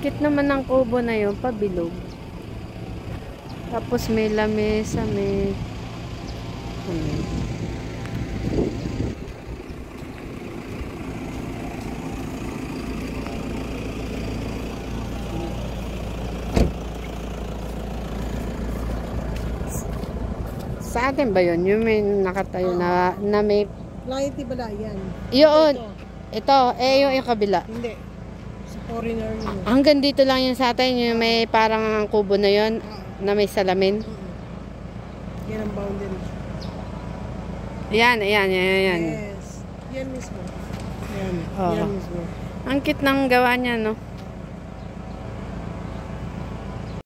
Cute naman ng kubo na yun, pabilog. Tapos may lamesa, may... Sa atin ba yun? Yung may nakatayo na may... Client ba yan? Yun. Ito. Yung kabila. Hindi. Sa foreigner yun. Hanggang dito lang yun sa atin. Yung may parang kubo na yun. Na may salamin. Yan ang boundary. Yan. Yes. Yan mismo. Yan. Oh. Yan mismo. Ang cute ng gawa niya, no?